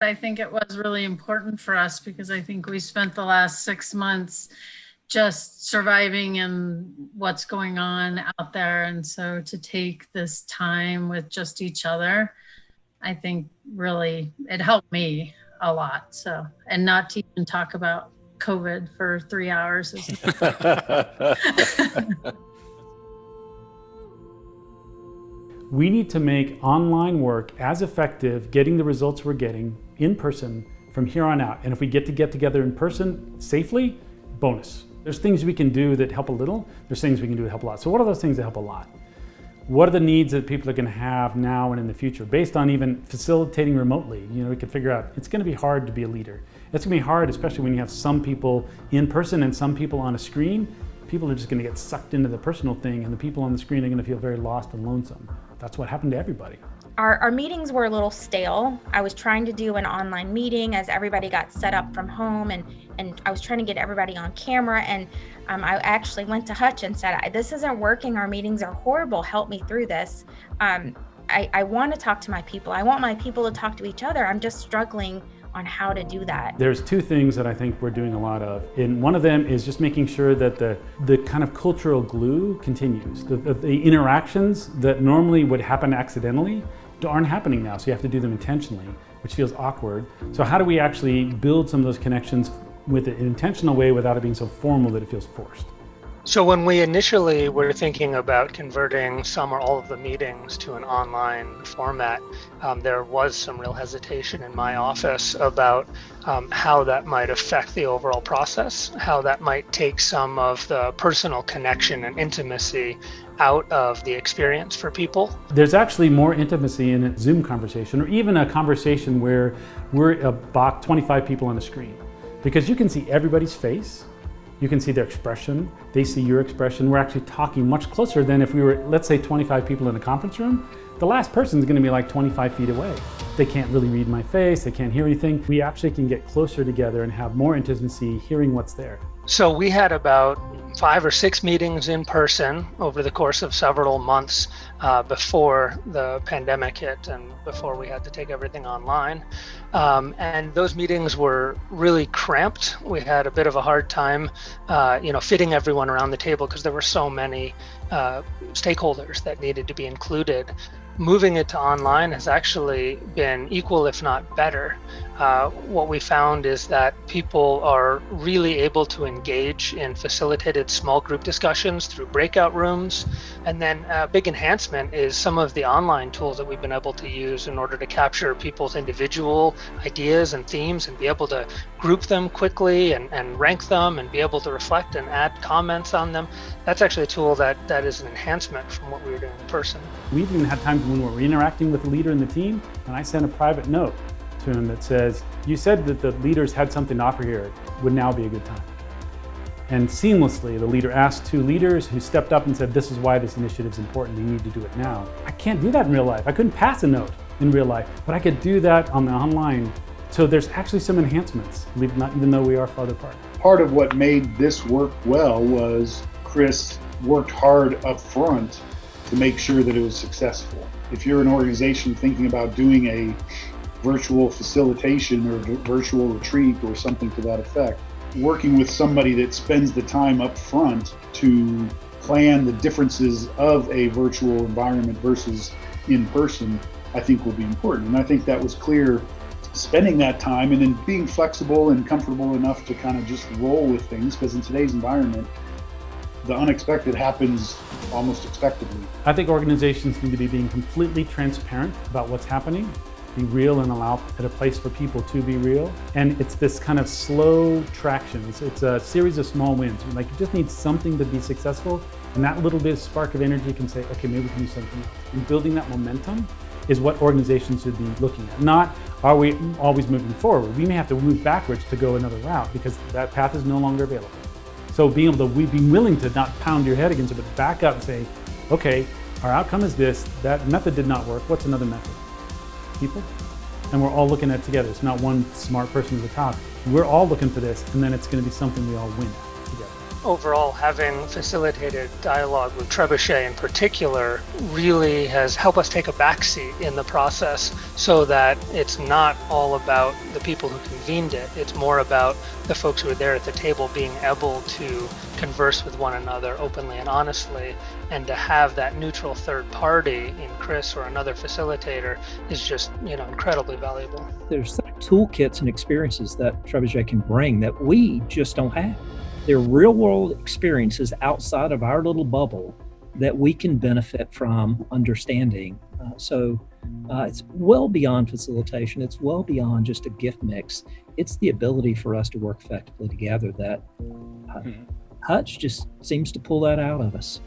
I think it was really important for us because I think we spent the last 6 months just surviving and what's going on out there. And so to take this time with just each other, I think really it helped me a lot. So, and not to even talk about COVID for 3 hours. We need to make online work as effective, getting the results we're getting in person from here on out. And if we get together in person safely, bonus. There's things we can do that help a little. There's things we can do that help a lot. So what are those things that help a lot? What are the needs that people are going to have now and in the future based on even facilitating remotely? We can figure out it's going to be hard to be a leader. It's going to be hard, especially when you have some people in person and some people on a screen. People are just going to get sucked into the personal thing, and the people on the screen are going to feel very lost and lonesome. That's what happened to everybody. Our meetings were a little stale. I was trying to do an online meeting as everybody got set up from home, and I was trying to get everybody on camera, and I actually went to Hutch and said, this isn't working. Our meetings are horrible. Help me through this. I want to talk to my people. I want my people to talk to each other. I'm just struggling on how to do that. There's two things that I think we're doing a lot of. And one of them is just making sure that the kind of cultural glue continues. The interactions that normally would happen accidentally aren't happening now, so you have to do them intentionally, which feels awkward. So how do we actually build some of those connections with an intentional way without it being so formal that it feels forced? So when we initially were thinking about converting some or all of the meetings to an online format, there was some real hesitation in my office about how that might affect the overall process, how that might take some of the personal connection and intimacy out of the experience for people. There's actually more intimacy in a Zoom conversation, or even a conversation where we're about 25 people on a screen, because you can see everybody's face. You can see their expression, they see your expression. We're actually talking much closer than if we were, let's say, 25 people in a conference room. The last person is going to be like 25 feet away. They can't really read my face, they can't hear anything. We actually can get closer together and have more intimacy hearing what's there. So we had about 5 or 6 meetings in person over the course of several months before the pandemic hit and before we had to take everything online. And those meetings were really cramped. We had a bit of a hard time, fitting everyone around the table because there were so many stakeholders that needed to be included. Moving it to online has actually been equal, if not better. What we found is that people are really able to engage in facilitated small group discussions through breakout rooms. And then a big enhancement is some of the online tools that we've been able to use in order to capture people's individual ideas and themes and be able to group them quickly and rank them and be able to reflect and add comments on them. That's actually a tool that is an enhancement from what we were doing in person. We've even had times when we're interacting with the leader in the team, and I send a private note to him that says, you said that the leaders had something to offer here, would now be a good time. And seamlessly, the leader asked 2 leaders who stepped up and said, this is why this initiative is important, you need to do it now. I can't do that in real life. I couldn't pass a note in real life, but I could do that on the online. So there's actually some enhancements, even though we are farther apart. Part of what made this work well was Chris worked hard up front to make sure that it was successful. If you're an organization thinking about doing a virtual facilitation or virtual retreat or something to that effect, working with somebody that spends the time up front to plan the differences of a virtual environment versus in person, I think will be important. And I think that was clear, spending that time and then being flexible and comfortable enough to kind of just roll with things, because in today's environment, the unexpected happens almost expectedly. I think organizations need to be being completely transparent about what's happening, be real and allow at a place for people to be real. And it's this kind of slow traction. It's a series of small wins. Like, you just need something to be successful, and that little bit of spark of energy can say, okay, maybe we can do something else. And building that momentum is what organizations should be looking at. Not, are we always moving forward? We may have to move backwards to go another route because that path is no longer available. So being able to be willing to not pound your head against it, but back up and say, okay, our outcome is this, that method did not work, what's another method? People? And we're all looking at it together. It's not one smart person at the top. We're all looking for this, and then it's going to be something we all win together. overall, having facilitated dialogue with Trebuchet in particular really has helped us take a backseat in the process, so that it's not all about the people who convened it. It's more about the folks who are there at the table being able to converse with one another openly and honestly, and to have that neutral third party in Chris or another facilitator is just, incredibly valuable. There's toolkits and experiences that Trebuchet can bring that we just don't have. They're real world experiences outside of our little bubble that we can benefit from understanding. It's well beyond facilitation. It's well beyond just a gift mix. It's the ability for us to work effectively together that Hutch just seems to pull that out of us.